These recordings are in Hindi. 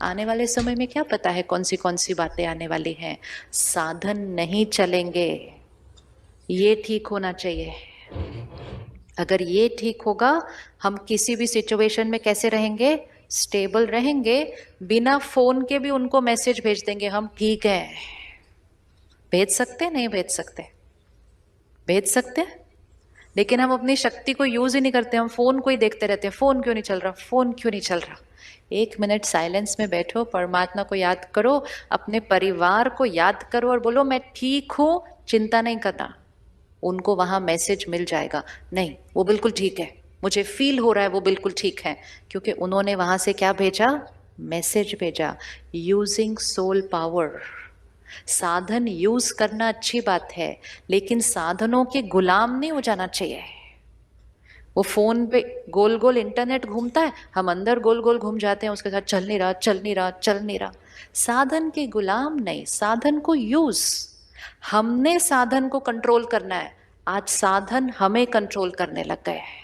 आने वाले समय में क्या पता है कौन सी बातें आने वाली हैं। साधन नहीं चलेंगे, ये ठीक होना चाहिए। अगर ये ठीक होगा, हम किसी भी सिचुएशन में कैसे रहेंगे, स्टेबल रहेंगे। बिना फोन के भी उनको मैसेज भेज देंगे हम ठीक है। भेज सकते, नहीं भेज सकते? भेज सकते हैं, लेकिन हम अपनी शक्ति को यूज ही नहीं करते। हम फोन को ही देखते रहते हैं, फोन क्यों नहीं चल रहा, फोन क्यों नहीं चल रहा। 1 मिनट साइलेंस में बैठो, परमात्मा को याद करो, अपने परिवार को याद करो और बोलो मैं ठीक हूं, चिंता नहीं करना। उनको वहां मैसेज मिल जाएगा, नहीं वो बिल्कुल ठीक है, मुझे फील हो रहा है वो बिल्कुल ठीक है, क्योंकि उन्होंने वहां से क्या भेजा, मैसेज भेजा। Using soul power. साधन यूज करना अच्छी बात है, लेकिन साधनों के गुलाम नहीं हो जाना चाहिए। वो फोन पे गोल गोल इंटरनेट घूमता है, हम अंदर गोल गोल घूम जाते हैं उसके साथ, चल नहीं रहा चल नहीं रहा चल नहीं रहा। साधन के गुलाम नहीं, साधन को यूज। हमने साधन को कंट्रोल करना है, आज साधन हमें कंट्रोल करने लग गए हैं।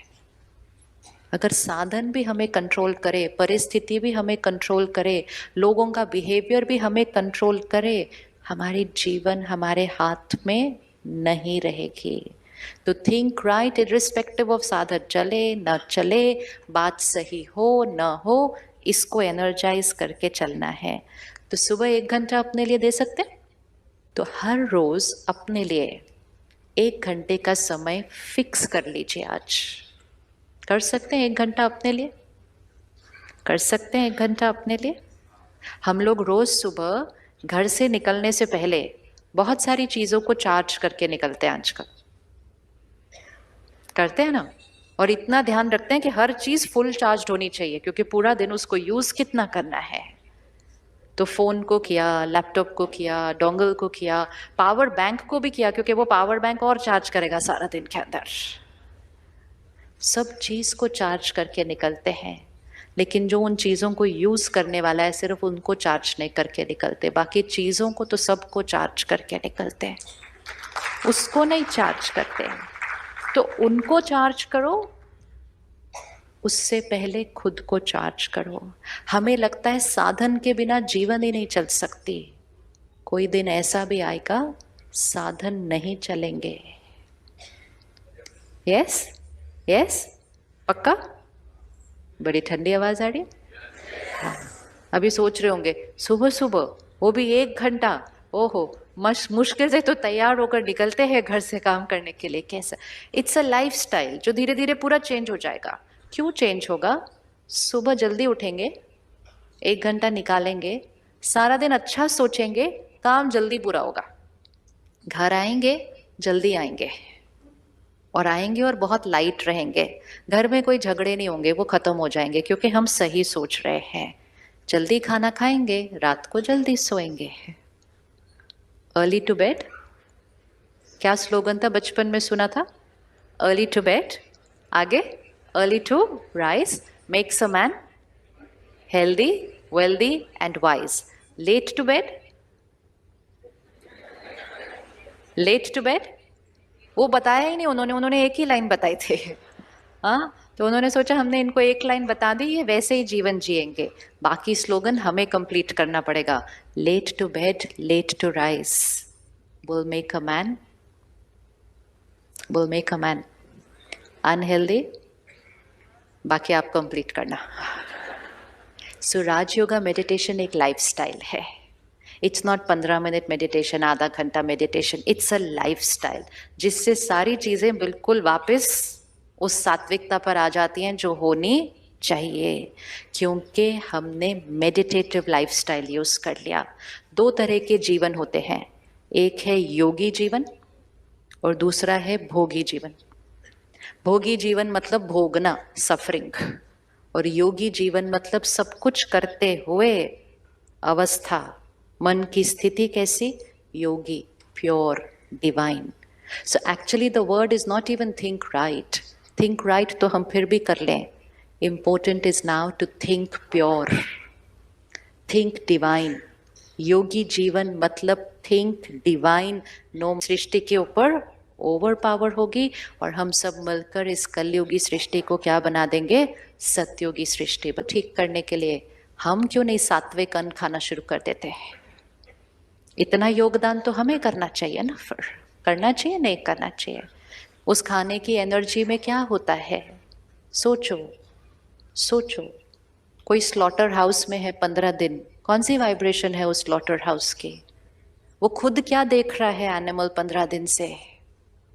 अगर साधन भी हमें कंट्रोल करे, परिस्थिति भी हमें कंट्रोल करे, लोगों का बिहेवियर भी हमें कंट्रोल करे, हमारी जीवन हमारे हाथ में नहीं रहेगी। तो थिंक राइट इररिस्पेक्टिव ऑफ साधन चले न चले, बात सही हो न हो, इसको एनर्जाइज करके चलना है। तो सुबह 1 घंटा अपने लिए दे सकते हैं, तो हर रोज अपने लिए 1 घंटे का समय फिक्स कर लीजिए। आज कर सकते हैं 1 घंटा अपने लिए, कर सकते हैं 1 घंटा अपने लिए। हम लोग रोज सुबह घर से निकलने से पहले बहुत सारी चीजों को चार्ज करके निकलते हैं आजकल, करते हैं ना। और इतना ध्यान रखते हैं कि हर चीज फुल चार्ज होनी चाहिए, क्योंकि पूरा दिन उसको यूज कितना करना है। तो फोन को किया, लैपटॉप को किया, डोंगल को किया, पावर बैंक को भी किया, क्योंकि वो पावर बैंक और चार्ज करेगा सारा दिन के अंदर। सब चीज को चार्ज करके निकलते हैं, लेकिन जो उन चीजों को यूज करने वाला है सिर्फ उनको चार्ज नहीं करके निकलते, बाकी चीजों को तो सबको चार्ज करके निकलते हैं, उसको नहीं चार्ज करते हैं। तो उनको चार्ज करो, उससे पहले खुद को चार्ज करो। हमें लगता है साधन के बिना जीवन ही नहीं चल सकती, कोई दिन ऐसा भी आएगा साधन नहीं चलेंगे। यस यस, पक्का? बड़ी ठंडी आवाज आ रही है। हाँ। अभी सोच रहे होंगे सुबह सुबह वो भी 1 घंटा, ओहो, मुश्किल से तो तैयार होकर निकलते हैं घर से काम करने के लिए, कैसा। इट्स अ लाइफ स्टाइल जो धीरे धीरे पूरा चेंज हो जाएगा। क्यों चेंज होगा? सुबह जल्दी उठेंगे, 1 घंटा निकालेंगे, सारा दिन अच्छा सोचेंगे, काम जल्दी पूरा होगा। घर आएंगे, जल्दी आएंगे, और आएंगे और बहुत लाइट रहेंगे। घर में कोई झगड़े नहीं होंगे, वो खत्म हो जाएंगे, क्योंकि हम सही सोच रहे हैं। जल्दी खाना खाएंगे, रात को जल्दी सोएंगे। अर्ली टू बेड, क्या स्लोगन था बचपन में सुना था? अर्ली टू बेड, आगे early to rise makes a man healthy wealthy and wise. Late to bed, late to bed वो बताया ही नहीं उन्होंने एक ही लाइन बताई थी। हाँ, तो उन्होंने सोचा हमने इनको एक लाइन बता दी, ये वैसे ही जीवन जिएंगे, बाकी स्लोगन हमें कंप्लीट करना पड़ेगा। Late to bed late to rise will make a man, will make a man unhealthy, बाकी आप कंप्लीट करना। सो राजयोगा मेडिटेशन एक लाइफस्टाइल है। इट्स नॉट 15 मिनट मेडिटेशन, आधा घंटा मेडिटेशन, इट्स अ लाइफस्टाइल, जिससे सारी चीजें बिल्कुल वापस उस सात्विकता पर आ जाती हैं जो होनी चाहिए, क्योंकि हमने मेडिटेटिव लाइफस्टाइल यूज कर लिया। 2 तरह के जीवन होते हैं, एक है योगी जीवन और दूसरा है भोगी जीवन। भोगी जीवन मतलब भोगना, सफरिंग, और योगी जीवन मतलब सब कुछ करते हुए अवस्था, मन की स्थिति कैसी, योगी, pure, divine. So actually the word is not even think right. Think right तो हम फिर भी कर लें, important is now to think pure, think divine. योगी जीवन मतलब थिंक डिवाइन। नो सृष्टि के ऊपर ओवर पावर होगी, और हम सब मिलकर इस कलयुगी सृष्टि को क्या बना देंगे, सतयुगी सृष्टि। ठीक करने के लिए हम क्यों नहीं सात्विक अन्न खाना शुरू कर देते हैं? इतना योगदान तो हमें करना चाहिए ना। फिर करना चाहिए, नहीं करना चाहिए? उस खाने की एनर्जी में क्या होता है? सोचो सोचो। कोई स्लॉटर हाउस में है 15 दिन, कौन सी वाइब्रेशन है उस स्लॉटर हाउस की? वो खुद क्या देख रहा है एनिमल 15 दिन से?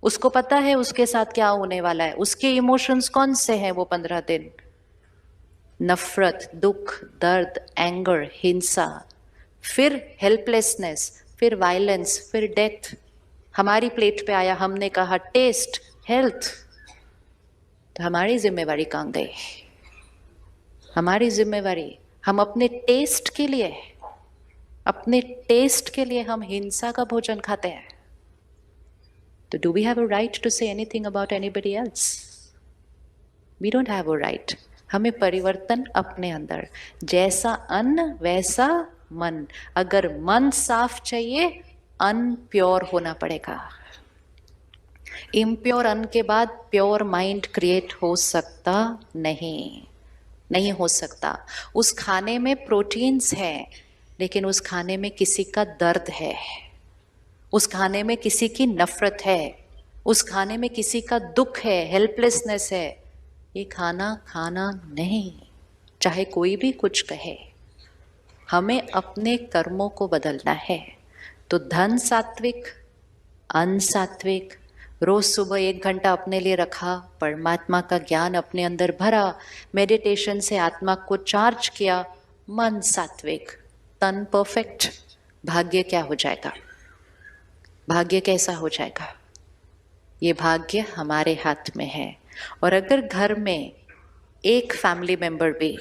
उसको पता है उसके साथ क्या होने वाला है। उसके इमोशंस कौन से हैं वो 15 दिन? नफरत, दुख, दर्द, एंगर, हिंसा, फिर हेल्पलेसनेस, फिर वायलेंस, फिर डेथ। हमारी प्लेट पे आया, हमने कहा टेस्ट, हेल्थ। तो हमारी जिम्मेवारी कहाँ गई? हमारी जिम्मेवारी, हम अपने टेस्ट के लिए, अपने टेस्ट के लिए हम हिंसा का भोजन खाते हैं। तो do we have a right to say anything about anybody else? We don't have a right. हमें परिवर्तन अपने अंदर, जैसा अन्न वैसा मन। अगर मन साफ चाहिए, अन्न प्योर होना पड़ेगा। इम्प्योर अन्न के बाद प्योर माइंड क्रिएट हो सकता नहीं, नहीं हो सकता। उस खाने में प्रोटीन्स है, लेकिन उस खाने में किसी का दर्द है, उस खाने में किसी की नफरत है, उस खाने में किसी का दुख है, हेल्पलेसनेस है। ये खाना खाना नहीं, चाहे कोई भी कुछ कहे। हमें अपने कर्मों को बदलना है। तो धन सात्विक, अन्न सात्विक, रोज सुबह 1 घंटा अपने लिए रखा, परमात्मा का ज्ञान अपने अंदर भरा, मेडिटेशन से आत्मा को चार्ज किया, मन सात्विक, तन परफेक्ट। भाग्य क्या हो जाएगा? भाग्य कैसा हो जाएगा? ये भाग्य हमारे हाथ में है। और अगर घर में एक फैमिली मेंबर भी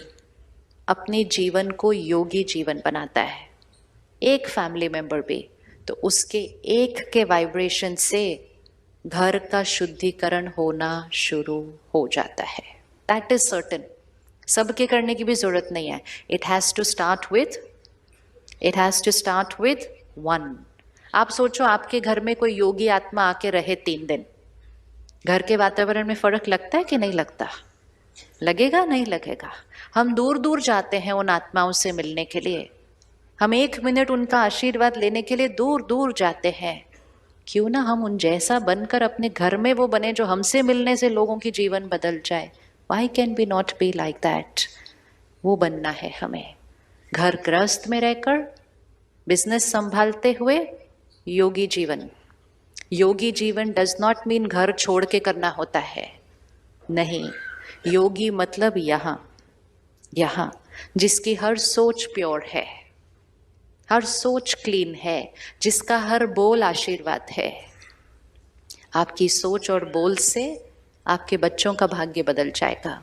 अपने जीवन को योगी जीवन बनाता है, एक फैमिली मेंबर भी, तो उसके एक के वाइब्रेशन से घर का शुद्धिकरण होना शुरू हो जाता है। That is certain. सबके करने की भी जरूरत नहीं है। It has to start with one. आप सोचो, आपके घर में कोई योगी आत्मा आके रहे 3 दिन, घर के वातावरण में फर्क लगता है कि नहीं लगता? लगेगा, नहीं लगेगा? हम दूर दूर जाते हैं उन आत्माओं से मिलने के लिए, हम 1 मिनट उनका आशीर्वाद लेने के लिए दूर दूर जाते हैं। क्यों ना हम उन जैसा बनकर अपने घर में वो बने, जो हमसे मिलने से लोगों की जीवन बदल जाए। Why can we not be like that? वो बनना है हमें। घर गृहस्थ में रहकर, बिजनेस संभालते हुए योगी जीवन। योगी जीवन डज नॉट मीन घर छोड़ के करना होता है, नहीं। योगी मतलब यहाँ जिसकी हर सोच प्योर है, हर सोच क्लीन है, जिसका हर बोल आशीर्वाद है। आपकी सोच और बोल से आपके बच्चों का भाग्य बदल जाएगा,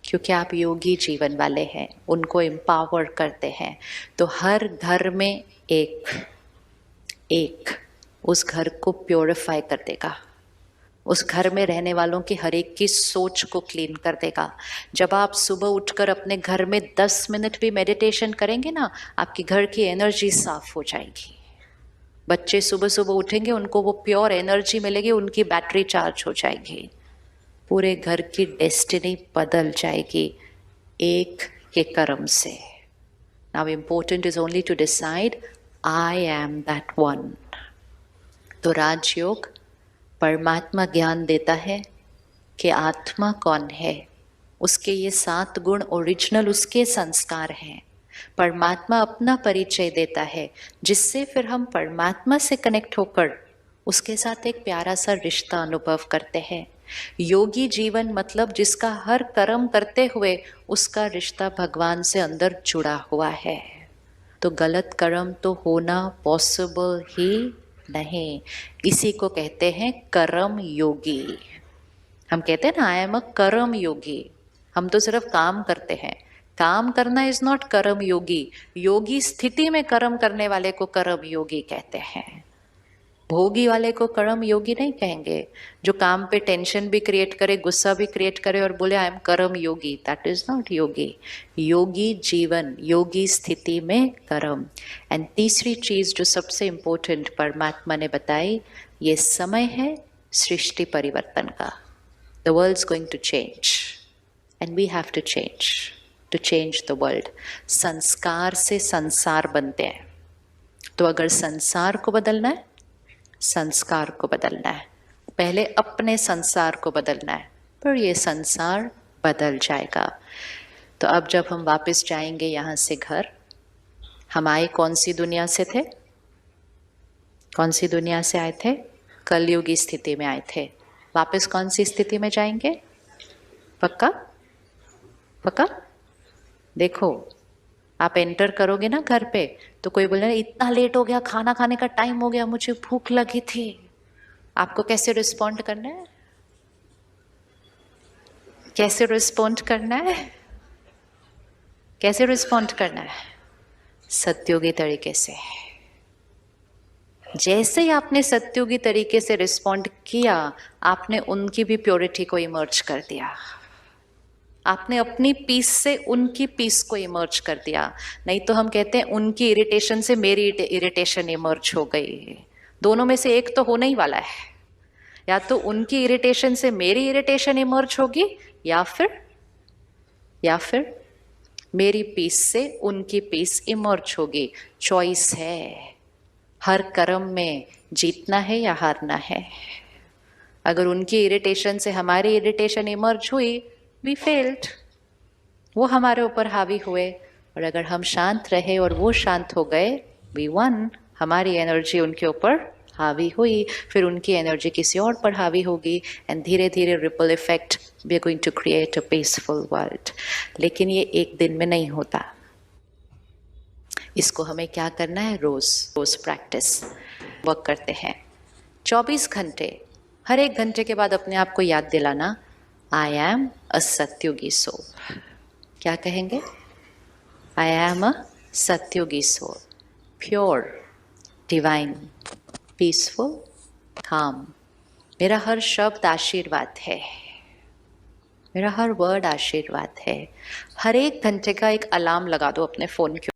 क्योंकि आप योगी जीवन वाले हैं, उनको एम्पावर करते हैं। तो हर घर में एक उस घर को प्योरीफाई कर देगा, उस घर में रहने वालों की हर एक की सोच को क्लीन कर देगा। जब आप सुबह उठकर अपने घर में 10 मिनट भी मेडिटेशन करेंगे ना, आपकी घर की एनर्जी साफ हो जाएगी। बच्चे सुबह सुबह उठेंगे, उनको वो प्योर एनर्जी मिलेगी, उनकी बैटरी चार्ज हो जाएगी, पूरे घर की डेस्टिनी बदल जाएगी एक के कर्म से। Now important is only to decide I am that one. तो राजयोग परमात्मा ज्ञान देता है कि आत्मा कौन है, उसके ये 7 गुण ओरिजिनल उसके संस्कार हैं। परमात्मा अपना परिचय देता है, जिससे फिर हम परमात्मा से कनेक्ट होकर उसके साथ एक प्यारा सा रिश्ता अनुभव करते हैं। योगी जीवन मतलब जिसका हर कर्म करते हुए उसका रिश्ता भगवान से अंदर जुड़ा हुआ है। तो गलत कर्म तो होना पॉसिबल ही नहीं। इसी को कहते हैं कर्म योगी। हम कहते हैं ना, आई एम अ कर्म योगी। हम तो सिर्फ काम करते हैं। काम करना इज नॉट कर्म योगी। योगी स्थिति में कर्म करने वाले को कर्म योगी कहते हैं। भोगी वाले को कर्म योगी नहीं कहेंगे। जो काम पे टेंशन भी क्रिएट करे, गुस्सा भी क्रिएट करे और बोले आई एम कर्म योगी, दैट इज नॉट योगी। योगी जीवन, योगी स्थिति में कर्म। एंड तीसरी चीज जो सबसे इंपॉर्टेंट परमात्मा ने बताई, ये समय है सृष्टि परिवर्तन का। The world is going to change and we have to change. To change the world. संस्कार से संसार बनते हैं। तो अगर संसार को बदलना है, संस्कार को बदलना है, पहले अपने संसार को बदलना है, पर ये संसार बदल जाएगा। तो अब जब हम वापस जाएंगे यहाँ से घर, हम आए कौन सी दुनिया से थे? कौन सी दुनिया से आए थे? कलयुगी स्थिति में आए थे। वापस कौन सी स्थिति में जाएंगे? पक्का? पक्का? देखो, आप एंटर करोगे ना घर पे, तो कोई बोले इतना लेट हो गया, खाना खाने का टाइम हो गया, मुझे भूख लगी थी, आपको कैसे रिस्पॉन्ड करना है? कैसे रिस्पॉन्ड करना है? कैसे रिस्पॉन्ड करना है? सत्योगी तरीके से। जैसे ही आपने सत्योगी तरीके से रिस्पॉन्ड किया, आपने उनकी भी प्योरिटी को इमर्ज कर दिया। आपने अपनी पीस से उनकी पीस को इमर्ज कर दिया। नहीं तो हम कहते हैं उनकी इरिटेशन से मेरी इरिटेशन इमर्ज हो गई। दोनों में से एक तो होने ही वाला है। या तो उनकी इरिटेशन से मेरी इरिटेशन इमर्ज होगी, या फिर मेरी पीस से उनकी पीस इमर्ज होगी। चॉइस है। हर कर्म में जीतना है या हारना है। अगर उनकी इरिटेशन से हमारी इरिटेशन इमर्ज हुई, वी फेल्ड, वो हमारे ऊपर हावी हुए। और अगर हम शांत रहे और वो शांत हो गए, वी वन, हमारी एनर्जी उनके ऊपर हावी हुई, फिर उनकी एनर्जी किसी और पर हावी होगी, एंड धीरे धीरे ripple effect, we are going to create a peaceful world. लेकिन ये एक दिन में नहीं होता। इसको हमें क्या करना है? रोज प्रैक्टिस वर्क करते हैं। 24 घंटे, हर एक घंटे के बाद अपने आप को याद दिलाना, आई एम अ सत्योगी सोल। क्या कहेंगे? आई एम अ सत्योगी soul, pure, divine, peaceful, calm. मेरा हर शब्द आशीर्वाद है। मेरा हर वर्ड आशीर्वाद है। हर एक घंटे का एक अलार्म लगा दो अपने फोन के